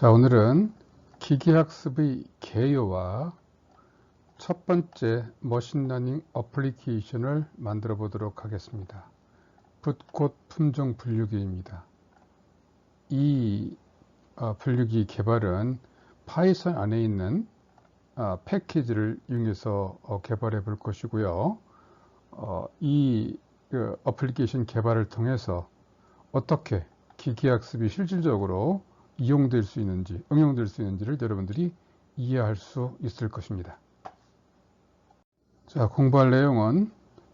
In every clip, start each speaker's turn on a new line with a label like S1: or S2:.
S1: 자, 오늘은 기계학습의 개요와 첫 번째 머신러닝 어플리케이션을 만들어 보도록 하겠습니다. 붓곧 품종 분류기입니다. 이 분류기 개발은 파이썬 안에 있는 패키지를 이용해서 개발해 볼 것이고요. 이 어플리케이션 개발을 통해서 어떻게 기계학습이 실질적으로 이용될 수 있는지, 응용될 수 있는지를 여러분들이 이해할 수 있을 것입니다. 자, 공부할 내용은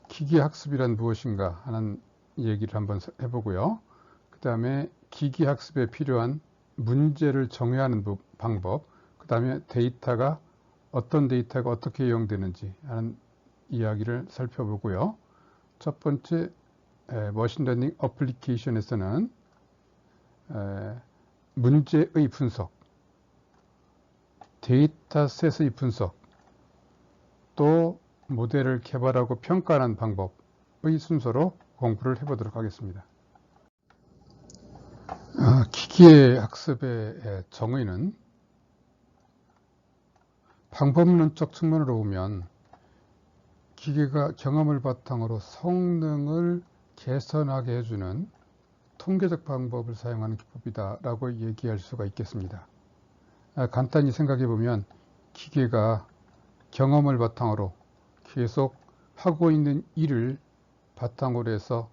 S1: 기계학습이란 무엇인가 하는 얘기를 한번 해보고요. 그 다음에 기계학습에 필요한 문제를 정의하는 방법, 그 다음에 어떤 데이터가 어떻게 이용되는지 하는 이야기를 살펴보고요. 첫 번째 머신러닝 어플리케이션에서는 문제의 분석, 데이터셋의 분석, 또 모델을 개발하고 평가하는 방법의 순서로 공부를 해보도록 하겠습니다. 기계학습의 정의는 방법론적 측면으로 보면 기계가 경험을 바탕으로 성능을 개선하게 해주는 통계적 방법을 사용하는 기법이다라고 얘기할 수가 있겠습니다. 간단히 생각해 보면 기계가 경험을 바탕으로 계속 하고 있는 일을 바탕으로 해서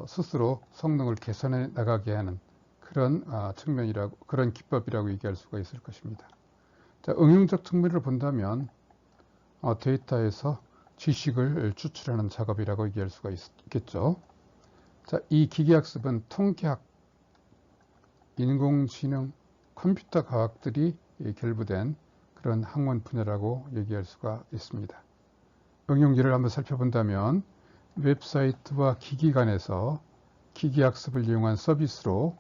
S1: 스스로 성능을 개선해 나가게 하는 그런 그런 기법이라고 얘기할 수가 있을 것입니다. 자, 응용적 측면을 본다면 데이터에서 지식을 추출하는 작업이라고 얘기할 수가 있겠죠. 자, 이 기계학습은 통계학, 인공지능, 컴퓨터 과학들이 결부된 그런 학문 분야라고 얘기할 수가 있습니다. 응용기를 한번 살펴본다면 웹사이트와 기기 간에서 기계학습을 이용한 서비스로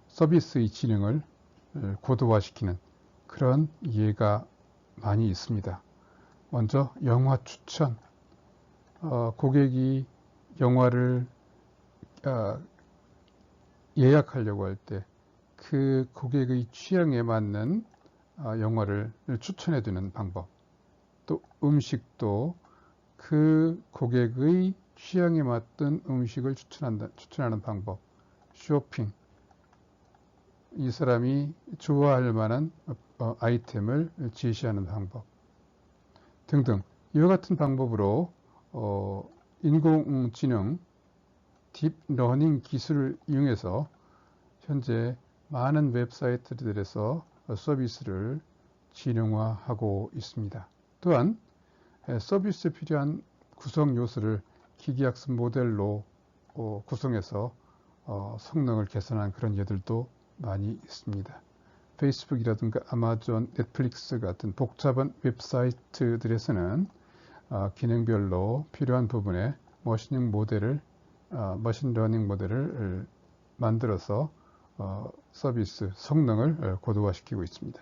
S1: 서비스의 지능을 고도화시키는 그런 예가 많이 있습니다. 먼저 영화 추천, 고객이 영화를 예약하려고 할 때 그 고객의 취향에 맞는 영화를 추천해 주는 방법, 또 음식도 그 고객의 취향에 맞던 음식을 추천하는 방법, 쇼핑, 이 사람이 좋아할 만한 아이템을 제시하는 방법 등등 이와 같은 방법으로 인공지능 딥러닝 기술을 이용해서 현재 많은 웹사이트들에서 서비스를 진흥화하고 있습니다. 또한 서비스에 필요한 구성 요소를 기계학습 모델로 구성해서 성능을 개선한 그런 예들도 많이 있습니다. 페이스북이라든가 아마존, 넷플릭스 같은 복잡한 웹사이트들에서는 기능별로 필요한 부분에 머신러닝 모델을 만들어서 서비스 성능을 고도화시키고 있습니다.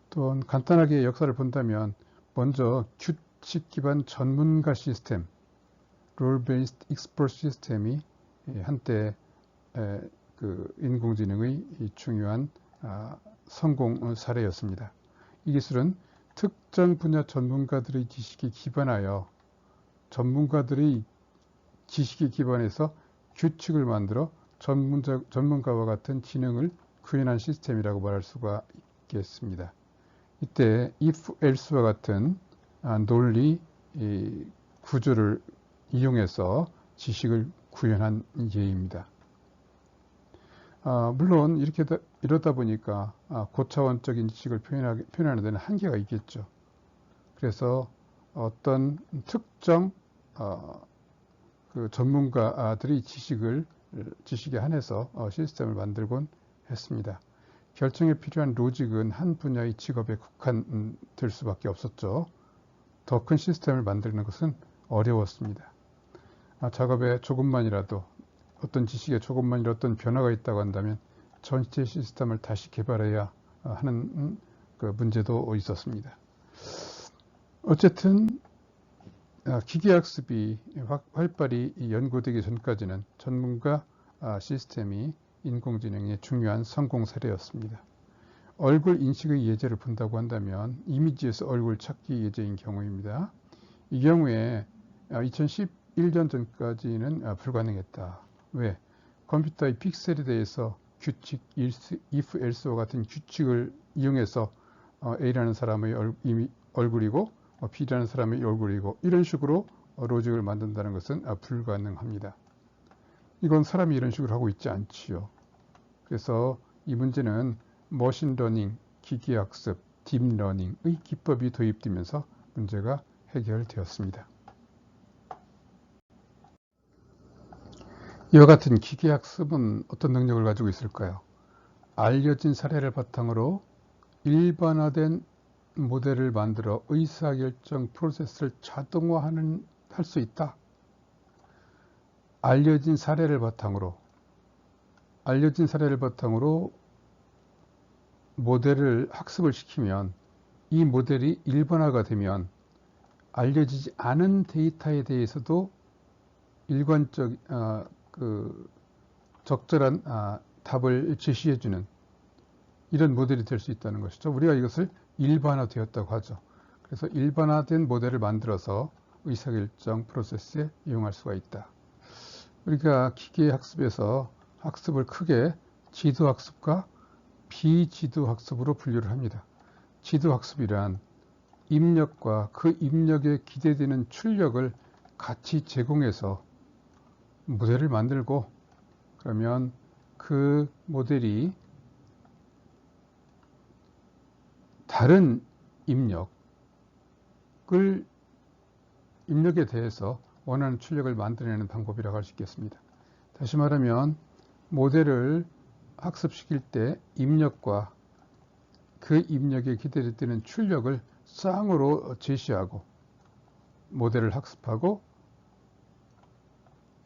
S1: 또 간단하게 역사를 본다면 먼저 규칙 기반 전문가 시스템, 롤 베이스드 익스퍼트 시스템이 한때 그 인공지능의 중요한 성공 사례였습니다. 이 기술은 특정 분야 전문가들의 지식에 기반하여 전문가들의 지식에 기반해서 규칙을 만들어 전문가와 같은 지능을 구현한 시스템이라고 말할 수가 있겠습니다. 이때 if, else와 같은 논리 구조를 이용해서 지식을 구현한 예입니다. 물론 이러다 보니까 고차원적인 지식을 표현하는 데는 한계가 있겠죠. 그래서 어떤 특정 그 전문가들의 지식에 한해서 시스템을 만들곤 했습니다. 결정에 필요한 로직은 한 분야의 직업에 국한될 수밖에 없었죠. 더 큰 시스템을 만드는 것은 어려웠습니다. 작업에 조금만이라도 어떤 지식에 조금만이라도 어떤 변화가 있다고 한다면 전체 시스템을 다시 개발해야 하는 그 문제도 있었습니다. 어쨌든 기계학습이 활발히 연구되기 전까지는 전문가 시스템이 인공지능의 중요한 성공 사례였습니다. 얼굴 인식의 예제를 본다고 한다면 이미지에서 얼굴 찾기 예제인 경우입니다. 이 경우에 2011년 전까지는 불가능했다. 왜? 컴퓨터의 픽셀에 대해서 규칙, if, else와 같은 규칙을 이용해서 A라는 사람의 얼굴이고 B라는 사람의 얼굴이고 이런 식으로 로직을 만든다는 것은 불가능합니다. 이건 사람이 이런 식으로 하고 있지 않지요. 그래서 이 문제는 머신러닝, 기계학습, 딥러닝의 기법이 도입되면서 문제가 해결되었습니다. 이와 같은 기계학습은 어떤 능력을 가지고 있을까요? 알려진 사례를 바탕으로 일반화된 모델을 만들어 의사결정 프로세스를 자동화할 수 있다. 알려진 사례를 바탕으로 모델을 학습을 시키면 이 모델이 일반화가 되면 알려지지 않은 데이터에 대해서도 적절한 답을 제시해주는 이런 모델이 될 수 있다는 것이죠. 우리가 이것을 일반화되었다고 하죠. 그래서 일반화된 모델을 만들어서 의사결정 프로세스에 이용할 수가 있다. 우리가 기계학습에서 학습을 크게 지도학습과 비지도학습으로 분류를 합니다. 지도학습이란 입력과 그 입력에 기대되는 출력을 같이 제공해서 모델을 만들고 그러면 그 모델이 다른 입력에 대해서 원하는 출력을 만들어내는 방법이라고 할 수 있겠습니다. 다시 말하면 모델을 학습시킬 때 입력과 그 입력에 기대되는 출력을 쌍으로 제시하고 모델을 학습하고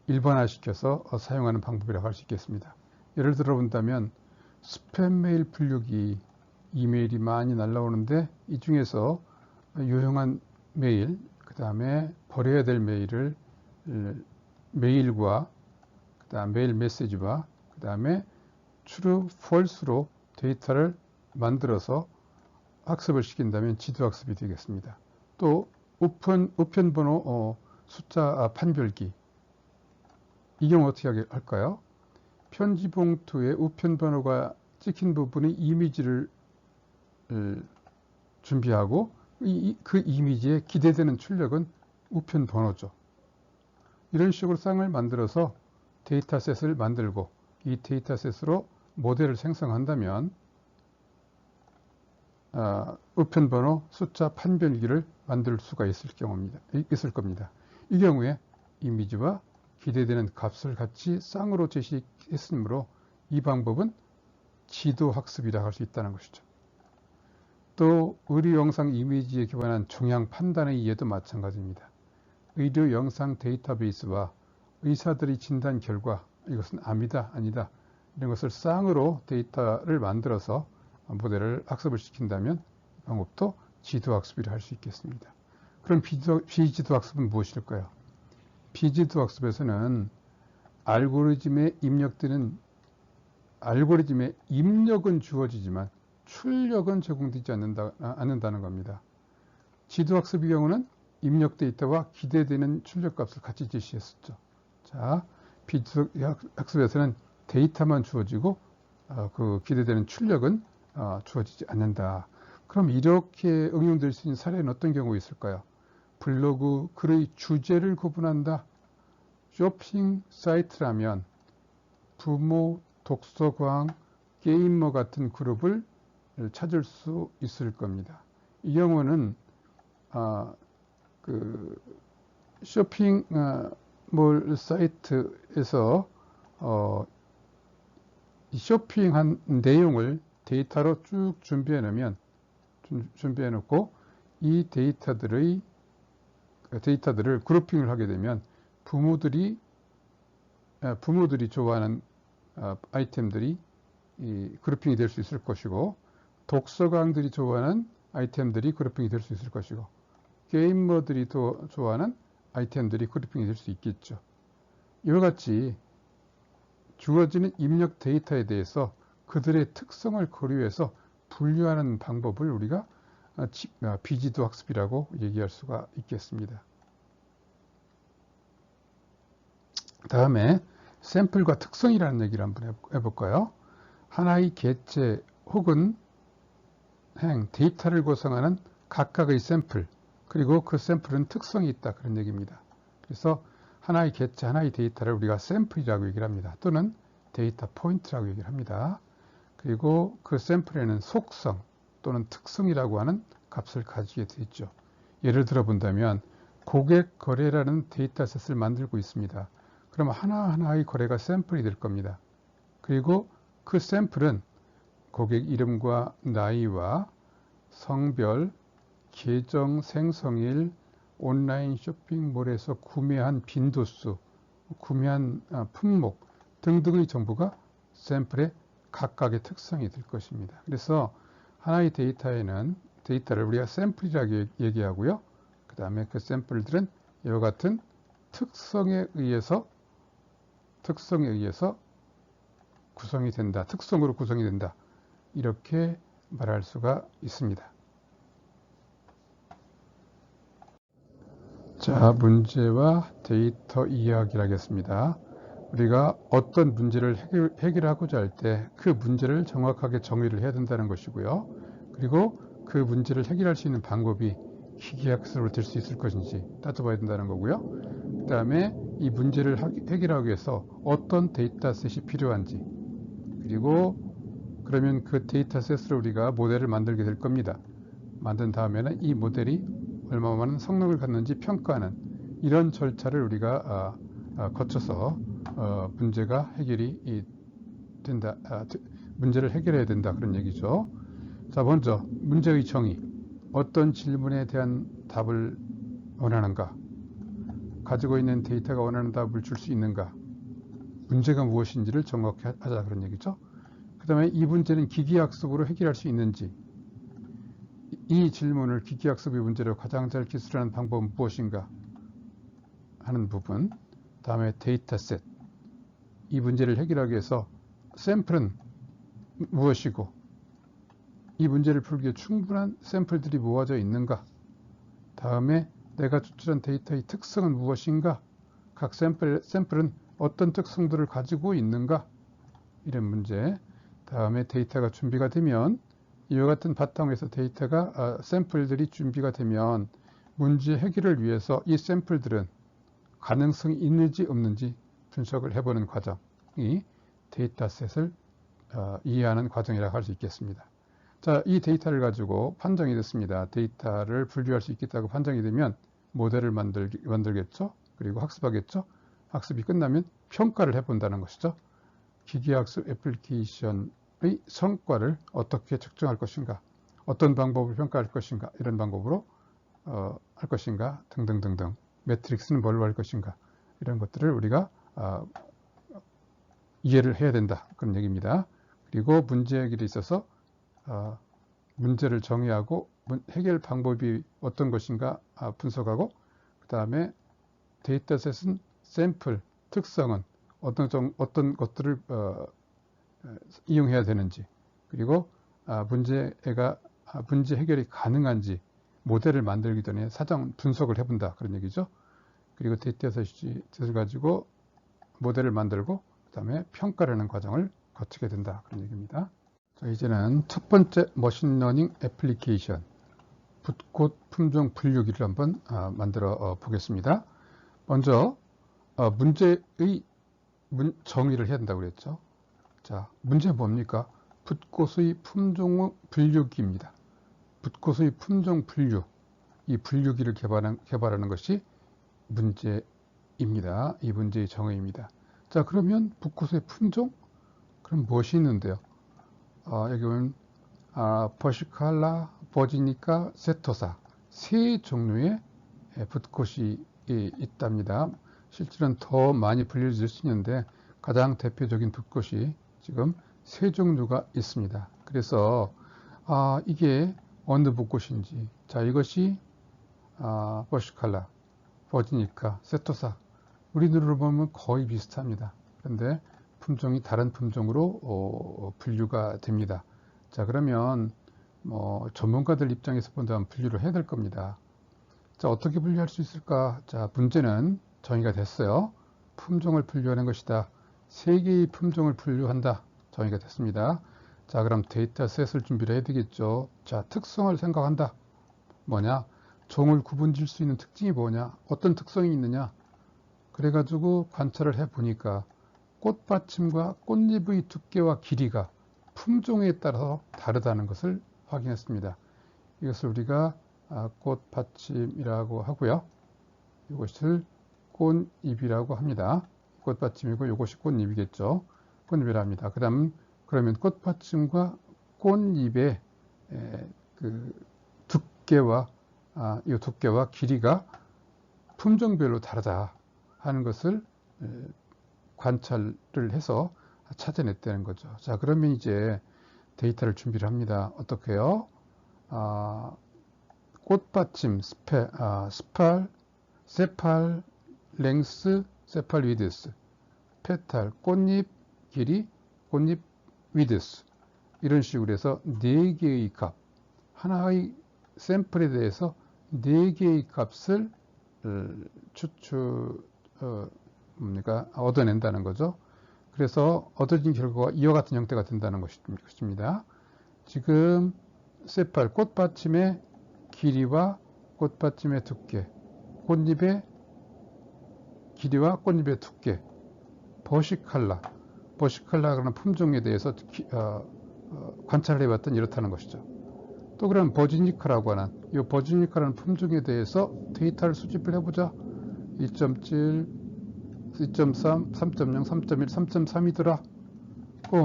S1: 일반화시켜서 사용하는 방법이라고 할 수 있겠습니다. 예를 들어 본다면 스팸 메일 분류기 이메일이 많이 날라오는데 이 중에서 유용한 메일, 그 다음에 버려야 될 메일과 그 다음 메일 메시지와 그 다음에 true, false로 데이터를 만들어서 학습을 시킨다면 지도학습이 되겠습니다. 또 우편번호 숫자 판별기 이 경우 어떻게 할까요? 편지 봉투에 우편번호가 찍힌 부분의 이미지를 준비하고 그 이미지에 기대되는 출력은 우편번호죠. 이런 식으로 쌍을 만들어서 데이터셋을 만들고 이 데이터셋으로 모델을 생성한다면 우편번호 숫자 판별기를 만들 수가 있을 겁니다. 이 경우에 이미지와 기대되는 값을 같이 쌍으로 제시했으므로 이 방법은 지도학습이라고 할 수 있다는 것이죠. 또 의료 영상 이미지에 기반한 종양 판단의 이해도 마찬가지입니다. 의료 영상 데이터베이스와 의사들의 진단 결과 이것은 암이다 아니다 이런 것을 쌍으로 데이터를 만들어서 모델을 학습을 시킨다면 이 방법도 지도학습이라 할 수 있겠습니다. 그럼 비지도학습은 무엇일까요? 비지도학습에서는 알고리즘에 입력은 주어지지만 출력은 제공되지 않는다는 겁니다. 지도학습의 경우는 입력 데이터와 기대되는 출력값을 같이 제시했었죠. 자, 비지도학습에서는 데이터만 주어지고 그 기대되는 출력은 주어지지 않는다. 그럼 이렇게 응용될 수 있는 사례는 어떤 경우가 있을까요? 블로그 글의 주제를 구분한다. 쇼핑 사이트라면 부모, 독서광, 게이머 같은 그룹을 찾을 수 있을 겁니다. 이 경우는 그 쇼핑몰 사이트에서 쇼핑한 내용을 데이터로 쭉 준비해 놓고 이 데이터들을 그룹핑을 하게 되면 부모들이 좋아하는 아이템들이 그룹핑이 될 수 있을 것이고 독서광들이 좋아하는 아이템들이 그룹핑이 될 수 있을 것이고 게이머들이 또 좋아하는 아이템들이 그룹핑이 될 수 있겠죠. 이와 같이 주어지는 입력 데이터에 대해서 그들의 특성을 고려해서 분류하는 방법을 우리가 비지도 학습이라고 얘기할 수가 있겠습니다. 다음에 샘플과 특성이라는 얘기를 한번 해볼까요? 하나의 개체 혹은 행, 데이터를 구성하는 각각의 샘플, 그리고 그 샘플은 특성이 있다, 그런 얘기입니다. 그래서 하나의 개체, 하나의 데이터를 우리가 샘플이라고 얘기를 합니다. 또는 데이터 포인트라고 얘기를 합니다. 그리고 그 샘플에는 속성 또는 특성이라고 하는 값을 가지게 되어 있죠. 예를 들어 본다면 고객 거래라는 데이터셋을 만들고 있습니다. 그럼 하나하나의 거래가 샘플이 될 겁니다. 그리고 그 샘플은 고객 이름과 나이와 성별, 계정 생성일, 온라인 쇼핑몰에서 구매한 빈도수, 구매한 품목 등등의 정보가 샘플의 각각의 특성이 될 것입니다. 그래서 하나의 데이터를 우리가 샘플이라고 얘기하고요. 그 다음에 그 샘플들은 이와 같은 특성에 의해서 구성이 된다. 특성으로 구성이 된다. 이렇게 말할 수가 있습니다. 자, 문제와 데이터 이해하기를 하겠습니다. 우리가 어떤 문제를 해결하고자 할 때 그 문제를 정확하게 정의를 해야 된다는 것이고요. 그리고 그 문제를 해결할 수 있는 방법이 기계학습으로 될 수 있을 것인지 따져봐야 된다는 거고요. 그 다음에 이 문제를 해결하기 위해서 어떤 데이터셋이 필요한지, 그리고 그러면 그 데이터셋으로 우리가 모델을 만들게 될 겁니다. 만든 다음에는 이 모델이 얼마만한 성능을 갖는지 평가하는 이런 절차를 우리가 거쳐서 문제가 해결이 된다. 문제를 해결해야 된다, 그런 얘기죠. 자, 먼저 문제의 정의. 어떤 질문에 대한 답을 원하는가? 가지고 있는 데이터가 원하는 답을 줄 수 있는가? 문제가 무엇인지를 정확히 하자, 그런 얘기죠. 그 다음에 이 문제는 기계학습으로 해결할 수 있는지, 이 질문을 기계학습의 문제로 가장 잘 기술하는 방법은 무엇인가 하는 부분. 다음에 데이터셋, 이 문제를 해결하기 위해서 샘플은 무엇이고 이 문제를 풀기 위해 충분한 샘플들이 모아져 있는가. 다음에 내가 추출한 데이터의 특성은 무엇인가, 각 샘플은 어떤 특성들을 가지고 있는가, 이런 문제. 다음에 데이터가 준비가 되면 이와 같은 바탕에서 샘플들이 준비가 되면 문제 해결을 위해서 이 샘플들은 가능성이 있는지 없는지 분석을 해보는 과정이 데이터셋을 이해하는 과정이라고 할 수 있겠습니다. 자, 이 데이터를 가지고 판정이 됐습니다. 데이터를 분류할 수 있겠다고 판정이 되면 모델을 만들겠죠. 그리고 학습하겠죠. 학습이 끝나면 평가를 해본다는 것이죠. 기계학습 애플리케이션의 성과를 어떻게 측정할 것인가, 어떤 방법을 평가할 것인가, 이런 방법으로 할 것인가 등등등등, 매트릭스는 뭘로 할 것인가, 이런 것들을 우리가 이해를 해야 된다, 그런 얘기입니다. 그리고 문제 해결에 있어서 문제를 정의하고 해결 방법이 어떤 것인가 분석하고, 그 다음에 데이터셋은 샘플, 특성은 어떤 것들을 이용해야 되는지, 그리고 문제 해결이 가능한지 모델을 만들기 전에 사전 분석을 해본다, 그런 얘기죠. 그리고 데이터셋을 가지고 모델을 만들고 그 다음에 평가를 하는 과정을 거치게 된다, 그런 얘기입니다. 자, 이제는 첫 번째 머신러닝 애플리케이션, 붓꽃 품종 분류기를 한번 만들어 보겠습니다. 먼저 문제의 정의를 해야 된다고 그랬죠. 자, 문제는 뭡니까? 붓꽃의 품종 분류기입니다. 붓꽃의 품종 분류, 이 분류기를 개발하는 것이 문제입니다. 이 문제의 정의입니다. 자, 그러면 붓꽃의 품종? 그럼 무엇이 있는데요? 여기 보면 버시칼라, 버지니카, 세토사, 세 종류의 붓꽃이 있답니다. 실제로는 더 많이 분류될 수 있는데 가장 대표적인 붓꽃이 지금 세 종류가 있습니다. 그래서 이게 어느 붓꽃인지, 자, 이것이 버시칼라, 버지니카, 세토사, 우리 눈으로 보면 거의 비슷합니다. 그런데 품종이 다른 품종으로 분류가 됩니다. 자, 그러면 뭐 전문가들 입장에서 본다면 분류를 해야 될 겁니다. 자, 어떻게 분류할 수 있을까? 자, 문제는 정의가 됐어요. 품종을 분류하는 것이다. 세 개의 품종을 분류한다. 정의가 됐습니다. 자, 그럼 데이터셋을 준비를 해야 되겠죠. 자, 특성을 생각한다. 뭐냐? 종을 구분질 수 있는 특징이 뭐냐? 어떤 특성이 있느냐? 그래가지고 관찰을 해보니까 꽃받침과 꽃잎의 두께와 길이가 품종에 따라서 다르다는 것을 확인했습니다. 이것을 우리가 꽃받침이라고 하고요. 이것을 꽃잎이라고 합니다. 꽃받침이고 이것이 꽃잎이겠죠. 꽃잎이라 합니다. 그러면 꽃받침과 꽃잎의 그 두께와 이 두께와 길이가 품종별로 다르다 하는 것을 관찰을 해서 찾아냈다는 거죠. 자, 그러면 이제 데이터를 준비를 합니다. 어떻게 해요? 꽃받침, 세팔, 랭스, 세팔 위드스, 페탈, 꽃잎 길이, 꽃잎 위드스 이런 식으로 해서 4개의 값, 하나의 샘플에 대해서 4개의 값을 얻어낸다는 거죠. 그래서 얻어진 결과가 이와 같은 형태가 된다는 것입니다. 지금 세팔, 꽃받침의 길이와 꽃받침의 두께, 꽃잎의 길이와 꽃잎의 두께, 버시칼라라는 품종에 대해서 관찰을 해봤더니 이렇다는 것이죠. 또 그럼 버지니카라고 하는 이 버지니카라는 품종에 대해서 데이터를 수집을 해보자. 2.7, 2.3, 3.0, 3.1, 3.3이더라.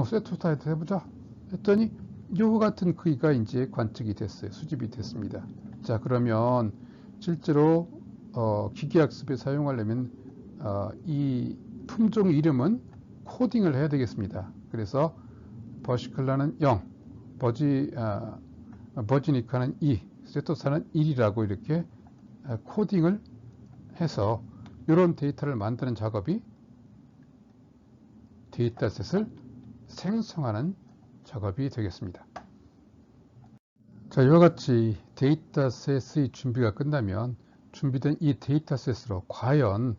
S1: 세토사이트 해보자. 했더니 이와 같은 크기가 이제 관측이 됐어요. 수집이 됐습니다. 자, 그러면 실제로 기계학습에 사용하려면 이 품종 이름은 코딩을 해야 되겠습니다. 그래서 버시칼라는 0, 버지니카는 2, 세토사는 1이라고 이렇게 코딩을 해서 이런 데이터를 만드는 작업이 데이터셋을 생성하는 작업이 되겠습니다. 자, 이와 같이 데이터셋의 준비가 끝나면 준비된 이 데이터셋으로 과연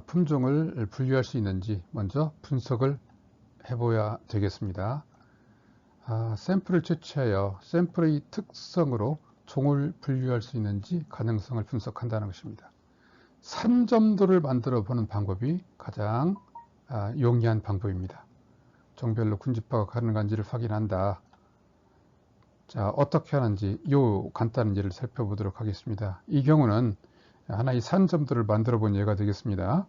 S1: 품종을 분류할 수 있는지 먼저 분석을 해봐야 되겠습니다. 샘플을 채취하여 샘플의 특성으로 종을 분류할 수 있는지 가능성을 분석한다는 것입니다. 산점도를 만들어 보는 방법이 가장 용이한 방법입니다. 종별로 군집화가 가능한지를 확인한다. 자, 어떻게 하는지 이 간단한 예를 살펴보도록 하겠습니다. 이 경우는 하나의 산점도를 만들어 본 예가 되겠습니다.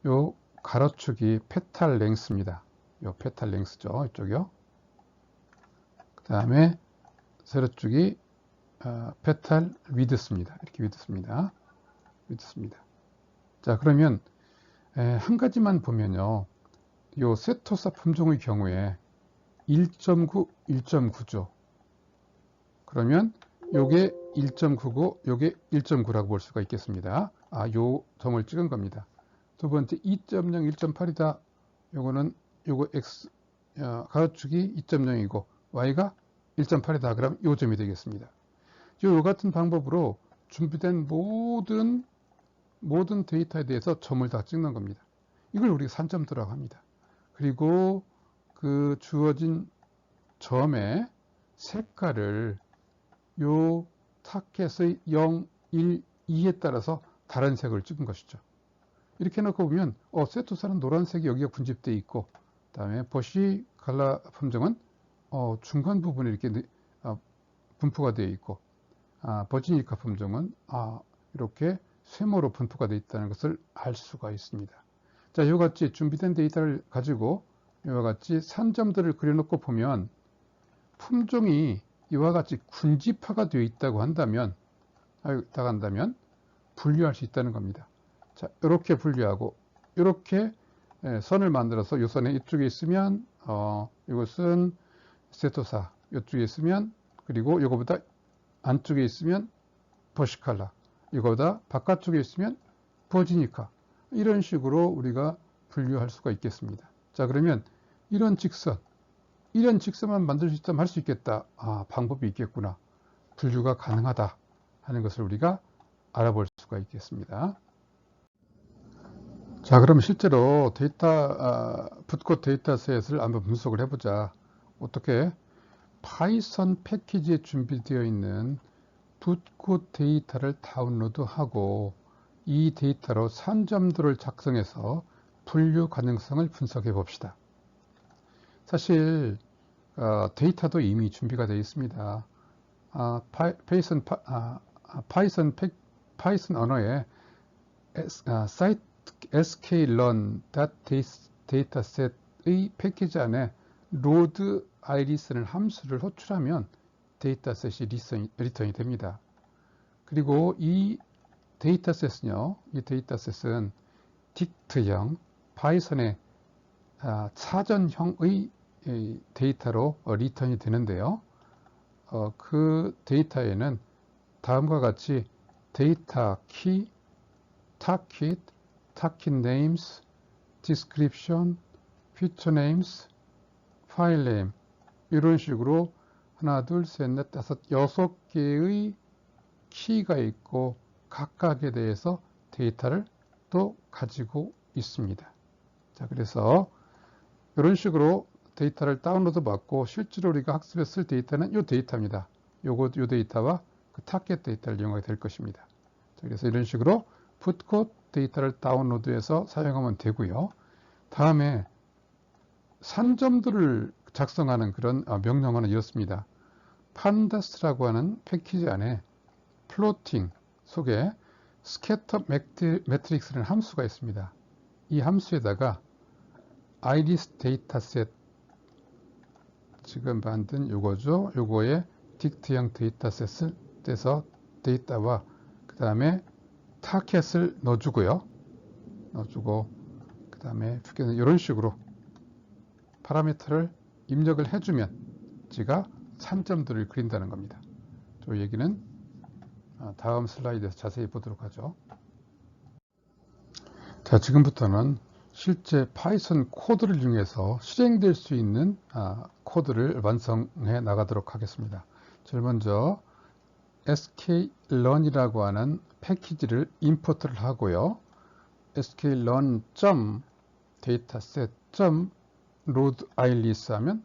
S1: 요 가로축이 페탈 랭스입니다. 요 페탈 랭스죠. 이쪽이요. 그 다음에 세로축이 페탈 위드스입니다. 이렇게 위드스입니다. 자, 그러면 한 가지만 보면요. 요 세토사 품종의 경우에 1.9, 1.9죠. 그러면 요게 1.9고 요게 1.9라고 볼 수가 있겠습니다. 요 점을 찍은 겁니다. 두 번째 2.0, 1.8이다. 요거는 요거 x 가로축이 2.0이고 y가 1.8이다. 그럼 요 점이 되겠습니다. 요 같은 방법으로 준비된 모든 데이터에 대해서 점을 다 찍는 겁니다. 이걸 우리가 산점도라고 합니다. 그리고 그 주어진 점의 색깔을 요 타켓의 0, 1, 2에 따라서 다른 색을 찍은 것이죠. 이렇게 해놓고 보면 세토사는 노란색이 여기가 군집되어 있고, 그 다음에 버시칼라 품종은 중간 부분에 이렇게 분포가 되어 있고, 버지니카 품종은 이렇게 세모로 분포가 되어 있다는 것을 알 수가 있습니다. 자, 이와 같이 준비된 데이터를 가지고 이와 같이 산점들을 그려놓고 보면 품종이 이와 같이 군집화가 되어 있다고 한다면 분류할 수 있다는 겁니다. 자, 이렇게 분류하고 이렇게 선을 만들어서 이 선에 이쪽에 있으면 이것은 세토사, 이쪽에 있으면, 그리고 이거보다 안쪽에 있으면 버시칼라, 이거보다 바깥쪽에 있으면 버지니카, 이런 식으로 우리가 분류할 수가 있겠습니다. 자, 그러면 이런 직선만 만들 수 있다면 할 수 있겠다. 아, 방법이 있겠구나. 분류가 가능하다 하는 것을 우리가 알아볼 수가 있겠습니다. 자, 그럼 실제로 붓꽃 데이터셋을 한번 분석을 해보자. 어떻게? 파이썬 패키지에 준비되어 있는 붓꽃 데이터를 다운로드하고 이 데이터로 산점도를 작성해서 분류 가능성을 분석해 봅시다. 사실 데이터도 이미 준비가 되어 있습니다. 파이썬 언어에 sklearn.dataset의 패키지 안에 load iris라는 함수를 호출하면 데이터셋이 리턴이 됩니다. 그리고 이 데이터셋은 딕트형, 파이썬의 사전형의 데이터로 리턴이 되는데요. 그 데이터에는 다음과 같이 데이터 키, 타킷, 타킷 네임스, 디스크립션, 피처 네임스, 파일 네임 이런 식으로 하나, 둘, 셋, 넷, 다섯, 6개의 키가 있고 각각에 대해서 데이터를 또 가지고 있습니다. 자, 그래서 이런 식으로 데이터를 다운로드 받고 실제로 우리가 학습에 쓸 데이터는 이 데이터입니다. 요 데이터와 그 타겟 데이터를 이용하게 될 것입니다. 자, 그래서 이런 식으로 풋꽃 데이터를 다운로드해서 사용하면 되고요. 다음에 산점들을 작성하는 그런 명령어는 이렇습니다. 판다스라고 하는 패키지 안에 플로팅 속에 스캐터 매트릭스라는 함수가 있습니다. 이 함수에다가 아이리스 데이터셋 지금 만든 요거죠. 요거에 딕트형 데이터셋을 떼서 데이터와 그 다음에 타켓을 넣어주고요. 넣어주고 그 다음에 이런 식으로 파라미터를 입력을 해주면 제가 산점들을 그린다는 겁니다. 이 얘기는 다음 슬라이드에서 자세히 보도록 하죠. 자, 지금부터는 실제 파이썬 코드를 이용해서 실행될 수 있는 코드를 완성해 나가도록 하겠습니다. 제일 먼저 sklearn이라고 하는 패키지를 임포트를 하고요. sklearn.dataset.loadiris 하면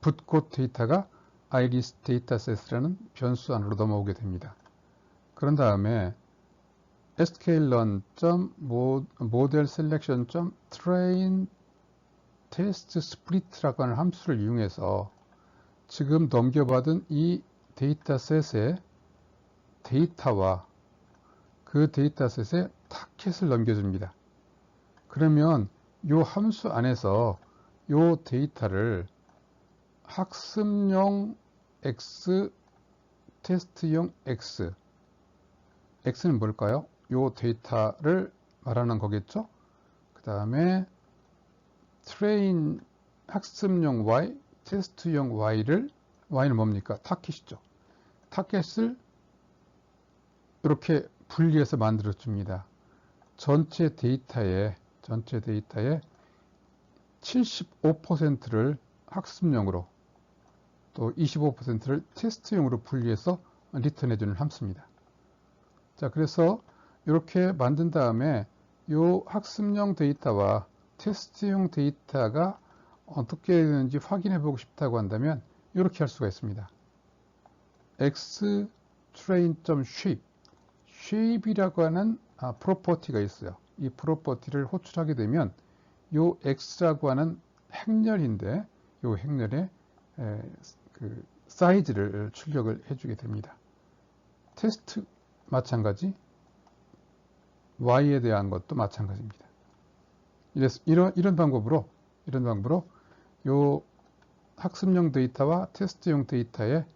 S1: 붓꽃 데이터가 iris dataset이라는 변수 안으로 넘어오게 됩니다. 그런 다음에 sklearn.modelSelection.train test split라고 하는 함수를 이용해서 지금 넘겨받은 이 데이터셋의 데이터와 그 데이터셋의 타켓을 넘겨줍니다. 그러면 이 함수 안에서 이 데이터를 학습용 X, 테스트용 X, X는 뭘까요? 이 데이터를 말하는 거겠죠. 그 다음에 트레인 학습용 Y, 테스트용 Y는 뭡니까? 타켓이죠. 타켓을 이렇게 분리해서 만들어 줍니다. 전체 데이터의 75%를 학습용으로 또 25%를 테스트용으로 분리해서 리턴해 주는 함수입니다. 자, 그래서 이렇게 만든 다음에 이 학습용 데이터와 테스트용 데이터가 어떻게 되는지 확인해 보고 싶다고 한다면 이렇게 할 수가 있습니다. xtrain.shape shape이라고 하는 프로퍼티가 있어요. 이 프로퍼티를 호출하게 되면 이 x라고 하는 행렬인데 이 행렬의 그 사이즈를 출력을 해주게 됩니다. 테스트 마찬가지, y에 대한 것도 마찬가지입니다. 이런 방법으로 이 학습용 데이터와 테스트용 데이터의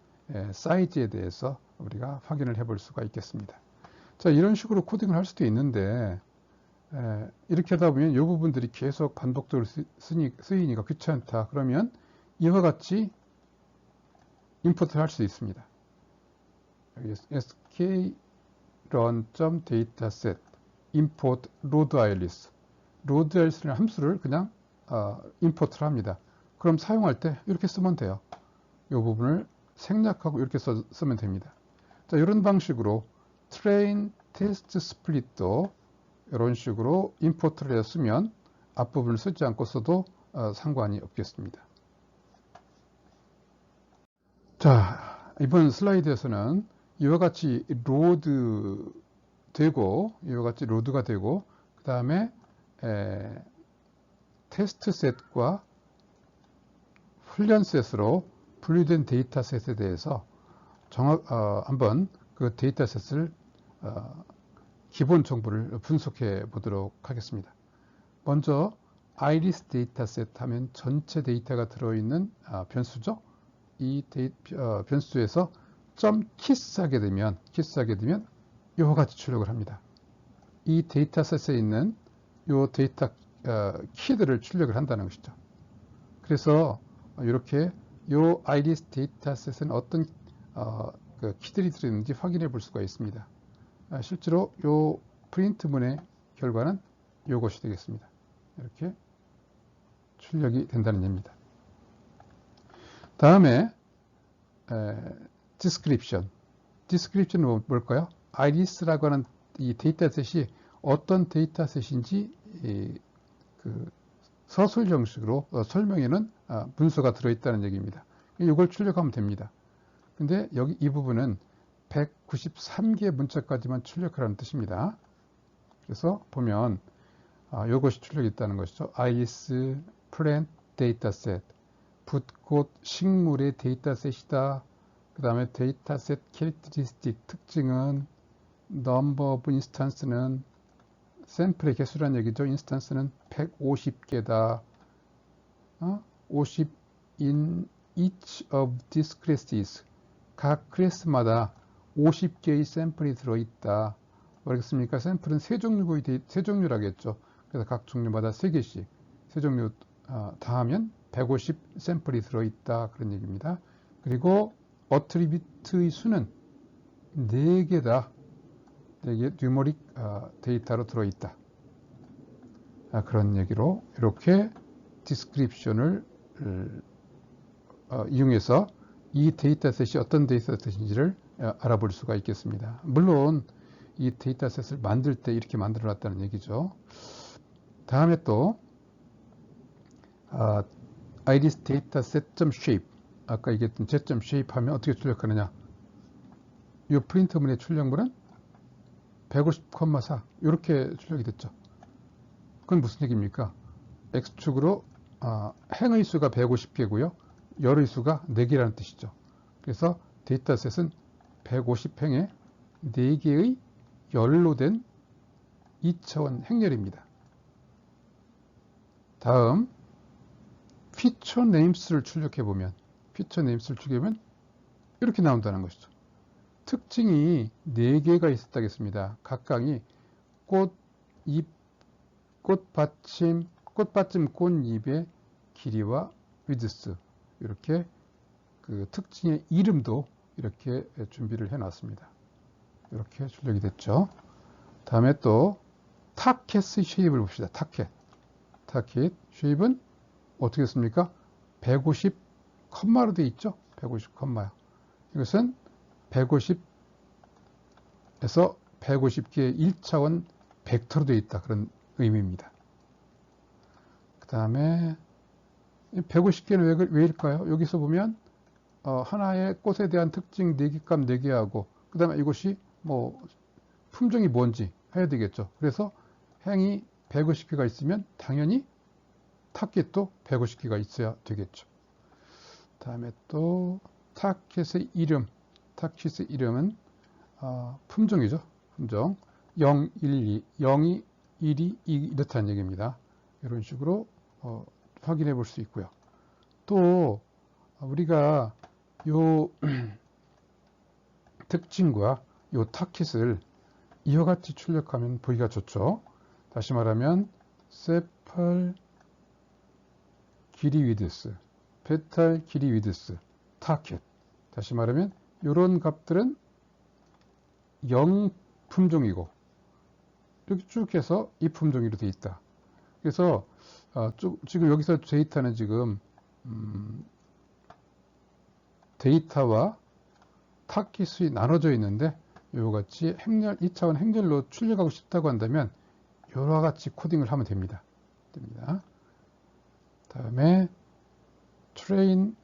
S1: 사이즈에 대해서 우리가 확인을 해볼 수가 있겠습니다. 자, 이런 식으로 코딩을 할 수도 있는데 이렇게 하다 보면 이 부분들이 계속 반복적으로 쓰이니까 귀찮다. 그러면 이와 같이 임포트를 할 수 있습니다. 여기 sklearn.dataset import loadiris loadls라는 함수를 그냥 임포트를 합니다. 그럼 사용할 때 이렇게 쓰면 돼요. 이 부분을 생략하고 이렇게 쓰면 됩니다. 자, 이런 방식으로 train test split도 이런 식으로 임포트를 해서 쓰면 앞부분을 쓰지 않고 써도 상관이 없겠습니다. 자, 이번 슬라이드에서는 이와 같이 로드가 되고 그 다음에 테스트 셋과 훈련 셋으로 분류된 데이터 셋에 대해서 한번 그 데이터 셋을 기본 정보를 분석해 보도록 하겠습니다. 먼저 아이리스 데이터셋 하면 전체 데이터가 들어있는 변수죠. 이 변수에서 키스하게 되면 이와 같이 출력을 합니다. 이 데이터셋에 있는 이 데이터 키들을 출력을 한다는 것이죠. 그래서 이렇게 이 아이리스 데이터셋은 어떤 그 키들이 들어있는지 확인해 볼 수가 있습니다. 실제로 이 프린트문의 결과는 이것이 되겠습니다. 이렇게 출력이 된다는 얘기입니다. 다음에 디스크립션은 뭘까요? 아이리스라고 하는 이 데이터셋이 어떤 데이터셋인지 그 서술 형식으로 설명에는 문서가 들어있다는 얘기입니다. 이걸 출력하면 됩니다. 근데 여기 이 부분은 193개 문자까지만 출력하라는 뜻입니다. 그래서 보면 이것이 출력이 있다는 것이죠. 아이리스 플랜트 데이터셋, 붓꽃 식물의 데이터셋이다. 그 다음에 데이터셋 캐릭터리스틱 특징은 넘버 오브 인스턴스는 샘플의 개수란 얘기죠. 인스턴스는 150개다. 50 in each of these classes. 각 클래스마다 50개의 샘플이 들어있다. 뭐겠습니까? 샘플은 세 종류라겠죠. 그래서 각 종류마다 3개씩. 세 종류 다 하면 150 샘플이 들어있다. 그런 얘기입니다. 그리고 어트리뷰트의 수는 4개다. 4개 뉴머릭 데이터로 들어있다. 그런 얘기로 이렇게 디스크립션을 이용해서 이 데이터셋이 어떤 데이터셋인지를 알아볼 수가 있겠습니다. 물론 이 데이터셋을 만들 때 이렇게 만들어 놨다는 얘기죠. 다음에 또 iris dataset.shape 아까 얘기했던 z.shape 하면 어떻게 출력하느냐. 이 프린트문의 출력물은 150,4 이렇게 출력이 됐죠. 그건 무슨 얘기입니까? X축으로 행의 수가 150개고요. 열의 수가 4개라는 뜻이죠. 그래서 데이터셋은 150행에 4개의 열로 된 2차원 행렬입니다. 다음 피처 네임스를 출력해보면 이렇게 나온다는 것이죠. 특징이 4개가 있었다겠습니다. 각각이 꽃받침 꽃잎의 길이와 위드스 이렇게 그 특징의 이름도 이렇게 준비를 해놨습니다. 이렇게 출력이 됐죠. 다음에 또 타켓의 쉐입을 봅시다. 타켓 쉐입은 어떻게 했습니까? 150 컴마로 되어 있죠. 150 컴마요. 이것은 150에서 150개의 1차원 벡터로 되어 있다. 그런 의미입니다. 그 다음에 150개는 왜일까요? 여기서 보면 하나의 꽃에 대한 특징 4개 값 4개하고 그 다음에 이것이 뭐 품종이 뭔지 해야 되겠죠. 그래서 행이 150개가 있으면 당연히 타켓도 150개가 있어야 되겠죠. 다음에 또 타켓의 이름은 품종이죠. 품종 0, 1, 2, 0이 1이 이렇다는 얘기입니다. 이런 식으로 확인해 볼 수 있고요. 또 우리가 요 특징과 요 타켓을 이와 같이 출력하면 보기가 좋죠. 다시 말하면 세팔 길이 위드스, 페탈 길이 위드스, 타켓. 다시 말하면 이런 값들은 0 품종이고 이렇게 쭉 해서 이 품종으로 되어 있다. 그래서 지금 여기서 데이터는 지금 데이터와 타깃이 나눠져 있는데 이와 같이 2차원 행렬로 출력하고 싶다고 한다면 이와 같이 코딩을 하면 됩니다. 다음에 트레인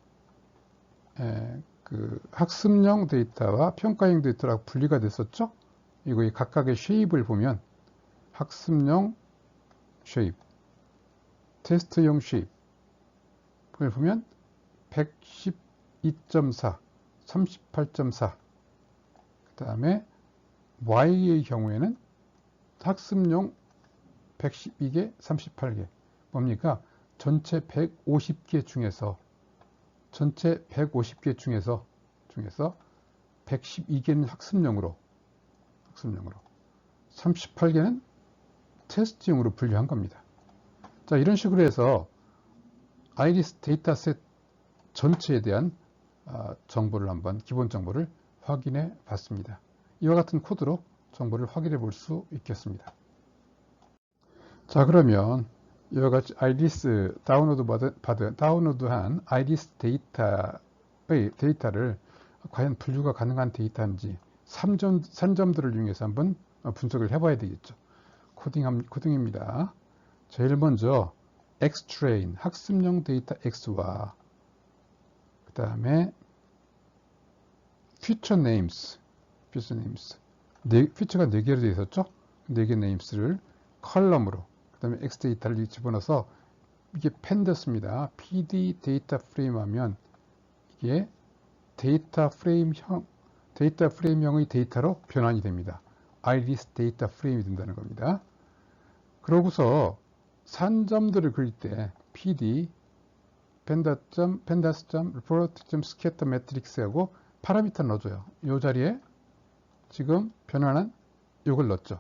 S1: 그 학습용 데이터와 평가용 데이터라고 분리가 됐었죠. 이거 이 각각의 쉐입을 보면 학습용 쉐입, 테스트용 쉐입을 보면 112.4, 38.4. 그 다음에 Y의 경우에는 학습용 112개, 38개. 뭡니까? 전체 150개 중에서 112개는 학습용으로 38개는 테스트용으로 분류한 겁니다. 자, 이런 식으로 해서 아이리스 데이터셋 전체에 대한 정보를 한번 기본 정보를 확인해 봤습니다. 이와 같은 코드로 정보를 확인해 볼 수 있겠습니다. 자, 그러면 이와 같이 아이리스 다운로드한 아이리스 데이터의 데이터를 과연 분류가 가능한 데이터인지 3점들을 이용해서 한번 분석을 해봐야 되겠죠. 코딩입니다. 제일 먼저 Xtrain 학습용 데이터 X와 그 다음에 Feature Names 피처가 4개로 되어 있었죠. 4개 네임스를 컬럼으로 그 다음에 X 데이터를 집어넣어서 이게 펜더스입니다. PD 데이터 프레임 하면 이게 데이터 프레임형의 데이터로 변환이 됩니다. 아이리스 데이터 프레임이 된다는 겁니다. 그러고서 산점들을 그릴 때 PD 펜다스.report.scatter matrix하고 파라미터 넣어줘요. 이 자리에 지금 변환한 이걸 넣었죠.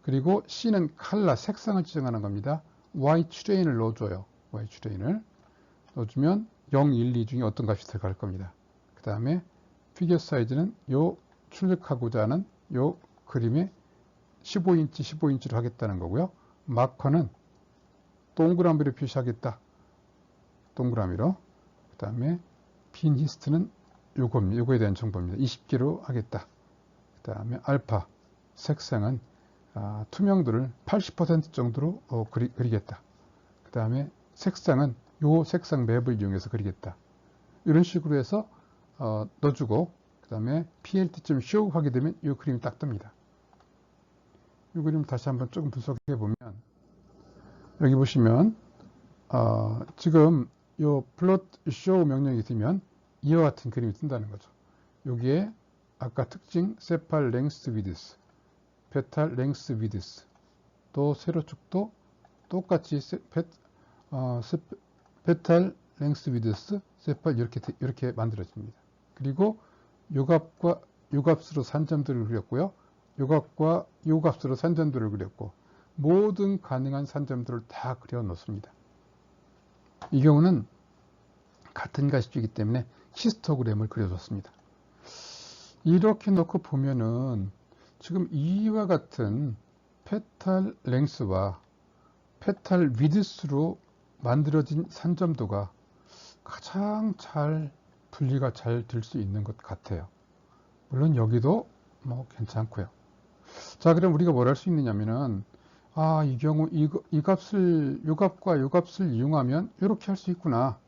S1: 그리고 C는 컬러, 색상을 지정하는 겁니다. Ytrain을 넣어줘요. Ytrain을 넣어주면 0, 1, 2 중에 어떤 값이 들어갈 겁니다. 그 다음에 피규어 사이즈는 요 출력하고자 하는 요 그림에 15인치로 하겠다는 거고요. 마커는 동그라미로 표시하겠다. 동그라미로. 그 다음에 빈 히스트는 요거에 대한 정보입니다. 20개로 하겠다. 그 다음에 알파 색상은 투명도를 80% 정도로 그리겠다. 그 다음에 색상은 요 색상 맵을 이용해서 그리겠다. 이런 식으로 해서 넣어주고 그 다음에 plt.show 하게 되면 이 그림이 딱 뜹니다. 이 그림 다시 한번 조금 분석해 보면 여기 보시면 지금 요 plot show 명령이 뜨면 이와 같은 그림이 뜬다는 거죠. 여기에 아까 특징 sepal length width, petal length width 또 세로축도 똑같이 petal length width, sepal 이렇게 만들어집니다. 그리고 요 값과 요 값으로 산점들을 그렸고요. 요 값과 요 값으로 산점들을 그렸고 모든 가능한 산점들을 다 그려 놓습니다. 이 경우는 같은 가십이기 때문에 히스토그램을 그려줬습니다. 이렇게 놓고 보면은 지금 이와 같은 페탈 랭스와 페탈 위드스로 만들어진 산점도가 가장 잘 분리가 잘 될 수 있는 것 같아요. 물론 여기도 뭐 괜찮고요. 자, 그럼 우리가 뭘 할 수 있느냐면은 이 경우 이 값을 요 값과 요 값을 이용하면 이렇게 할 수 있구나.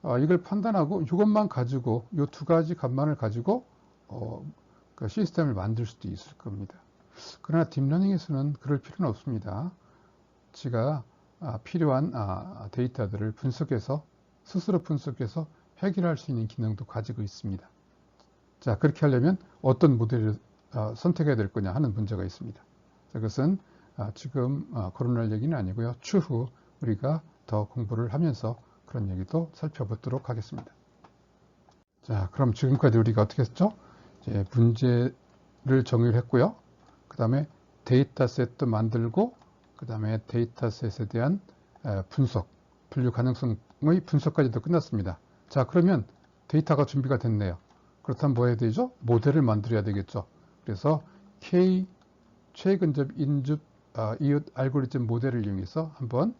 S1: 이걸 판단하고 이것만 가지고 이 두 가지 값만을 가지고 그 시스템을 만들 수도 있을 겁니다. 그러나 딥러닝에서는 그럴 필요는 없습니다. 지가 필요한 데이터들을 스스로 분석해서 해결할 수 있는 기능도 가지고 있습니다. 자, 그렇게 하려면 어떤 모델을 선택해야 될 거냐 하는 문제가 있습니다. 자, 그것은 지금 거론할 얘기는 아니고요. 추후 우리가 더 공부를 하면서 그런 얘기도 살펴보도록 하겠습니다. 자, 그럼 지금까지 우리가 어떻게 했죠? 이제 문제를 정의를 했고요. 그 다음에 데이터셋도 만들고, 그 다음에 데이터셋에 대한 분류 가능성의 분석까지도 끝났습니다. 자, 그러면 데이터가 준비가 됐네요. 그렇다면 뭐 해야 되죠? 모델을 만들어야 되겠죠. 그래서 K 최근접 인접 이웃 알고리즘 모델을 이용해서 한번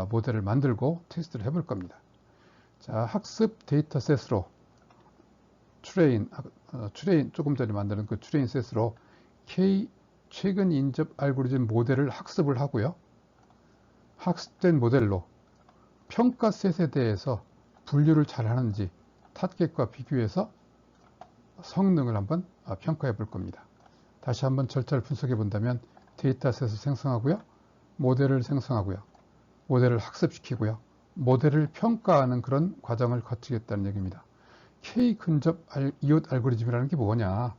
S1: 모델을 만들고 테스트를 해볼 겁니다. 자, 학습 데이터셋으로 트레인 조금 전에 만드는 그 트레인 셋으로 K 최근 인접 알고리즘 모델을 학습을 하고요. 학습된 모델로 평가 셋에 대해서 분류를 잘 하는지 탓겟과 비교해서 성능을 한번 평가해 볼 겁니다. 다시 한번 절차를 분석해 본다면 데이터셋을 생성하고요. 모델을 생성하고요. 모델을 학습시키고요. 모델을 평가하는 그런 과정을 거치겠다는 얘기입니다. K 근접 이웃 알고리즘이라는 게 뭐냐?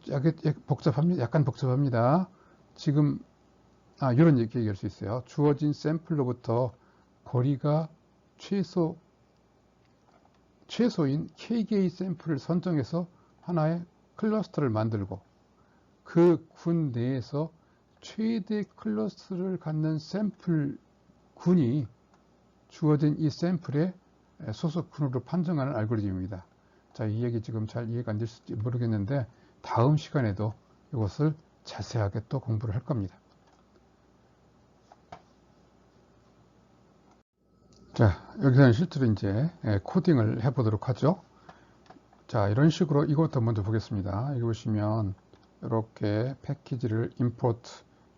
S1: 약간 복잡합니다. 지금 이런 얘기 얘기할 수 있어요. 주어진 샘플로부터 거리가 최소인 K개의 샘플을 선정해서 하나의 클러스터를 만들고 그 군 내에서 최대 클러스터를 갖는 샘플 군이 주어진 이 샘플의 소속 군으로 판정하는 알고리즘입니다. 자, 이 얘기 지금 잘 이해가 안 될지 모르겠는데 다음 시간에도 이것을 자세하게 또 공부를 할 겁니다. 자, 여기서는 실제로 이제 코딩을 해보도록 하죠. 자, 이런 식으로 이것부터 먼저 보겠습니다. 여기 보시면 이렇게 패키지를 import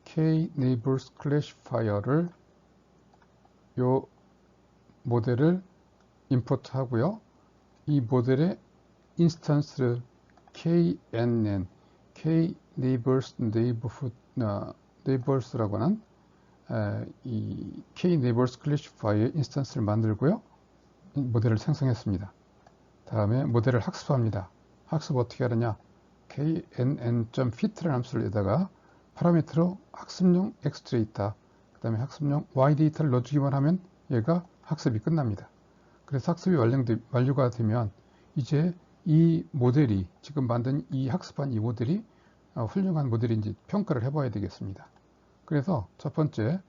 S1: kneighbors classifier를 요 모델을 임포트 하고요. 이 모델의 인스턴스를 knn kneighbors라고 하는 이 kneighbors classifier의 인스턴스를 만들고요. 모델을 생성했습니다. 다음에 모델을 학습합니다. 학습 어떻게 하느냐? knn.fit라는 함수를 여기다가 파라미터로 학습용 x 데이터, 그 다음에 학습용 y 데이터를 넣어주기만 하면 얘가 학습이 끝납니다. 그래서 학습이 완료가 되면 이제 이 모델이 지금 만든 이 학습한 이 모델이 훌륭한 모델인지 평가를 해봐야 되겠습니다. 그래서 첫 번째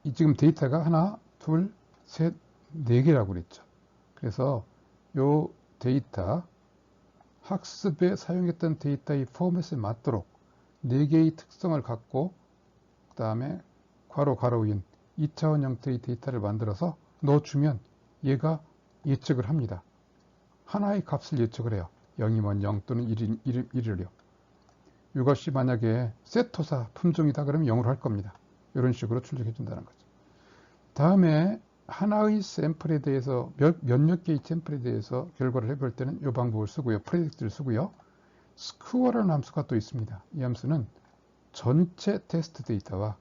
S1: 이 지금 데이터가 하나, 둘, 셋, 네 개라고 그랬죠. 그래서 요 데이터 학습에 사용했던 데이터의 포맷에 맞도록 4개의 특성을 갖고 그 다음에 괄호인 2차원 형태의 데이터를 만들어서 넣어주면 얘가 예측을 합니다. 하나의 값을 예측을 해요. 0이면 0 또는 1이요. 이것이 만약에 세토사 품종이다 그러면 0으로 할 겁니다. 이런 식으로 출력해 준다는 거죠. 다음에 하나의 샘플에 대해서 몇몇 개의 샘플에 대해서 결과를 해볼 때는 이 방법을 쓰고요. 프레딕트를 쓰고요. 스코어라는 함수가 또 있습니다. 이 함수는 전체 테스트 데이터와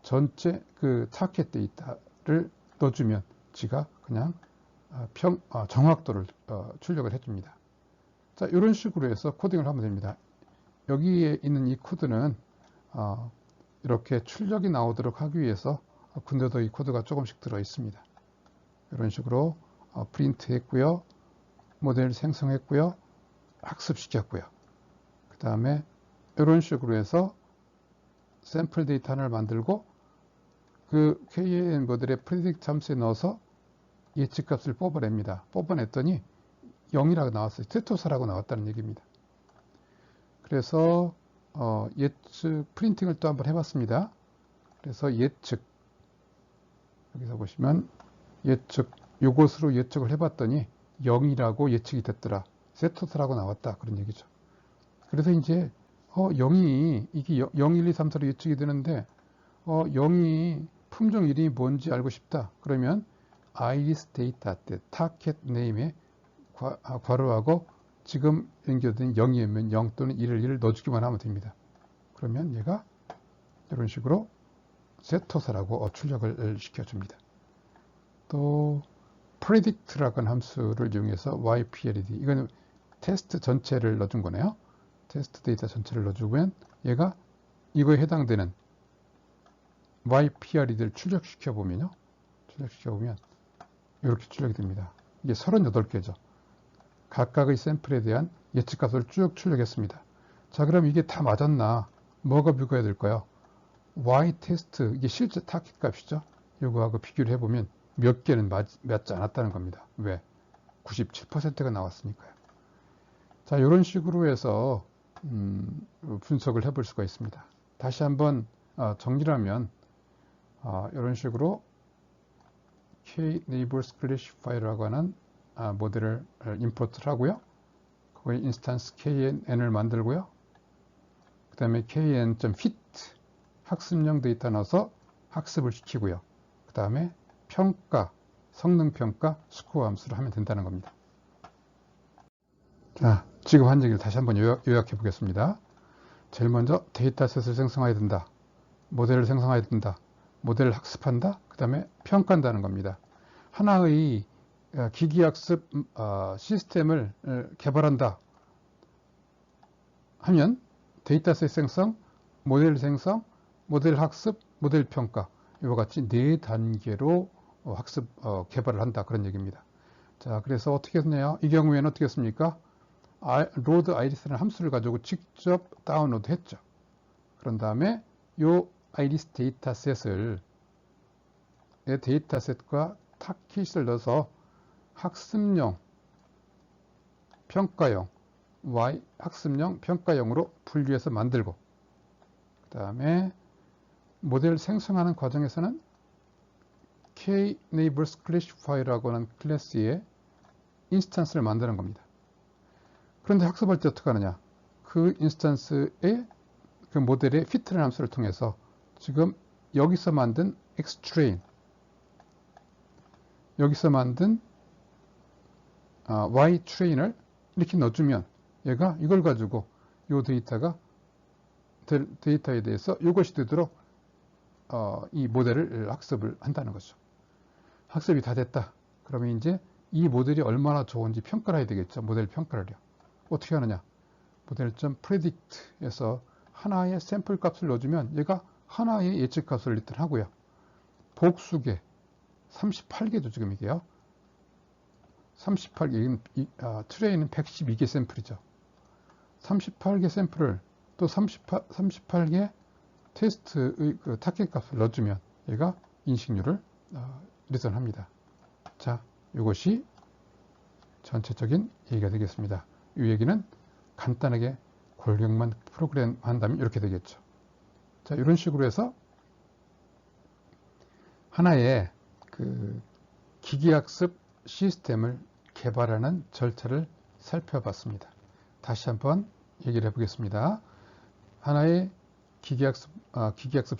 S1: 전체 그 타켓 데이터를 넣어주면 지가 그냥 정확도를 출력을 해줍니다. 자, 이런 식으로 해서 코딩을 하면 됩니다. 여기에 있는 이 코드는 이렇게 출력이 나오도록 하기 위해서 근데도 이 코드가 조금씩 들어 있습니다. 이런 식으로 프린트 했고요. 모델 생성했고요. 학습시켰고요. 그 다음에 이런 식으로 해서 샘플 데이터 하나를 만들고 그 KNN 모델의 프리딕트 함수에 넣어서 예측값을 뽑아냅니다. 뽑아냈더니 0이라고 나왔어요. 테토사라고 나왔다는 얘기입니다. 그래서 예측 프린팅을 또 한번 해봤습니다. 그래서 예측 여기서 보시면 예측 요것으로 예측을 해봤더니 0이라고 예측이 됐더라. 세토사라고 나왔다. 그런 얘기죠. 그래서 이제 0이 이게 0, 1, 2, 3, 4로 예측이 되는데 0이 품종 이름이 뭔지 알고 싶다. 그러면 iris 데이터 때 타켓 네임에 괄호하고 지금 연결된 0이면 0 또는 1을 넣어주기만 하면 됩니다. 그러면 얘가 이런 식으로 세토사라고 출력을 시켜줍니다. 또 predict라고 하는 함수를 이용해서 ypred 이거는 테스트 전체를 넣어준 거네요. 테스트 데이터 전체를 넣어주면 얘가 이거에 해당되는 ypred를 출력시켜보면 이렇게 출력이 됩니다. 이게 38개죠. 각각의 샘플에 대한 예측값을 쭉 출력했습니다. 자, 그럼 이게 다 맞았나? 뭐가 비교해야 될까요? y 테스트, 이게 실제 타깃 값이죠. 이거하고 비교를 해보면 몇 개는 맞지 않았다는 겁니다. 왜? 97%가 나왔으니까요. 자, 이런 식으로 해서 분석을 해볼 수가 있습니다. 다시 한번 정리를 하면 이런 식으로 K-Neighbors Classifier라고 하는 모델을 임포트를 하고요. 거기에 인스턴스 KNN을 만들고요. 그 다음에 kn.fit 학습용 데이터 넣어서 학습을 시키고요. 그 다음에 평가, 성능평가, 스코어 함수를 하면 된다는 겁니다. 자, 지금 한 얘기를 다시 한번 요약해 보겠습니다. 제일 먼저 데이터셋을 생성해야 된다. 모델을 생성해야 된다. 모델을 학습한다. 그 다음에 평가한다는 겁니다. 하나의 기기학습 시스템을 개발한다 하면 데이터셋 생성, 모델 생성, 모델 학습, 모델 평가 이와 같이 4단계로 학습 개발을 한다 그런 얘기입니다. 자, 그래서 어떻게 했나요? 이 경우에는 어떻게 했습니까? 로드 아이리스라는 함수를 가지고 직접 다운로드 했죠. 그런 다음에 이 아이리스 데이터셋과 타깃을 넣어서 학습용, 평가용, 학습용, 평가용으로 분류해서 만들고 그 다음에 모델 생성하는 과정에서는 K-Neighbors Classifier라고 하는 클래스의 인스턴스를 만드는 겁니다. 그런데 학습할 때 어떻게 하느냐? 그 인스턴스의 그 모델의 fit라는 함수를 통해서 지금 여기서 만든 xtrain, 여기서 만든 ytrain을 이렇게 넣어주면 얘가 이걸 가지고 이 데이터에 대해서 이것이 되도록 이 모델을 학습을 한다는 거죠. 학습이 다 됐다. 그러면 이제 이 모델이 얼마나 좋은지 평가를 해야 되겠죠. 모델 평가를요. 어떻게 하느냐? 모델.predict에서 하나의 샘플 값을 넣어주면 얘가 하나의 예측 값을 리턴 하고요. 복수계 38개죠. 지금 이게요. 38개, 트레이는 112개 샘플이죠. 38개 샘플을 또 38개 테스트의 그 타겟 값을 넣어주면 얘가 인식률을 리턴합니다. 자, 이것이 전체적인 얘기가 되겠습니다. 이 얘기는 간단하게 골격만 프로그램 한다면 이렇게 되겠죠. 자, 이런 식으로 해서 하나의 그 기기학습 시스템을 개발하는 절차를 살펴봤습니다. 다시 한번 얘기를 해보겠습니다. 하나의 기기학습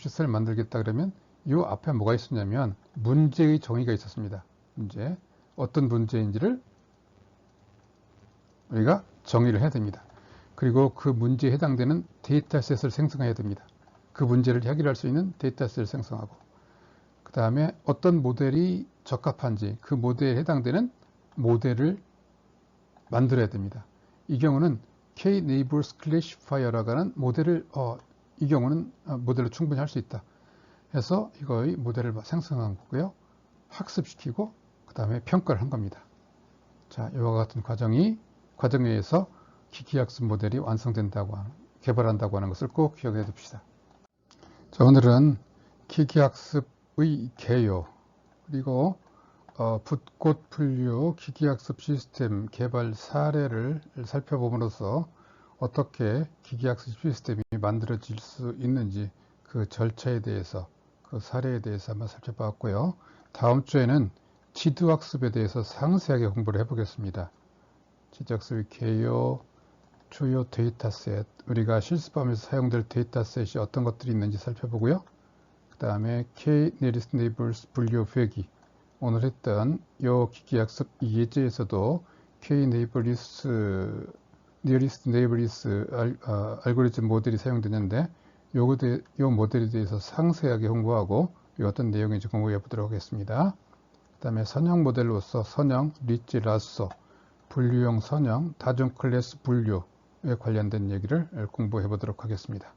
S1: 시스템을 만들겠다 그러면 이 앞에 뭐가 있었냐면 문제의 정의가 있었습니다. 문제. 어떤 문제인지를 우리가 정의를 해야 됩니다. 그리고 그 문제에 해당되는 데이터셋을 생성해야 됩니다. 그 문제를 해결할 수 있는 데이터셋을 생성하고 그 다음에 어떤 모델이 적합한지 그 모델에 해당되는 모델을 만들어야 됩니다. 이 경우는 K-Neighbors Classifier라고 하는 모델을 이 경우는 모델로 충분히 할 수 있다. 해서 이거의 모델을 생성한 거고요. 학습시키고 그 다음에 평가를 한 겁니다. 자, 이와 같은 과정에 의해서 기기학습 모델이 완성된다고 개발한다고 하는 것을 꼭 기억해 둡시다. 자, 오늘은 기기학습의 개요 그리고 붓꽃 분류 기기학습 시스템 개발 사례를 살펴봄으로써 어떻게 기기학습 시스템이 만들어질 수 있는지 그 절차에 대해서 그 사례에 대해서 한번 살펴봤고요. 다음 주에는 지도학습에 대해서 상세하게 공부를 해보겠습니다. 지도학습의 개요, 주요 데이터셋, 우리가 실습하면서 사용될 데이터셋이 어떤 것들이 있는지 살펴보고요. 그 다음에 K-Nearest Neighbors 분류 회기, 오늘 했던 이 기기학습 예제에서도 K-Nearest Neighbors 알고리즘 모델이 사용되는데 이 모델에 대해서 상세하게 공부하고 어떤 내용인지 공부해 보도록 하겠습니다. 그 다음에 선형 모델로서 선형, 리치, 라sso, 분류형 선형, 다중 클래스 분류에 관련된 얘기를 공부해 보도록 하겠습니다.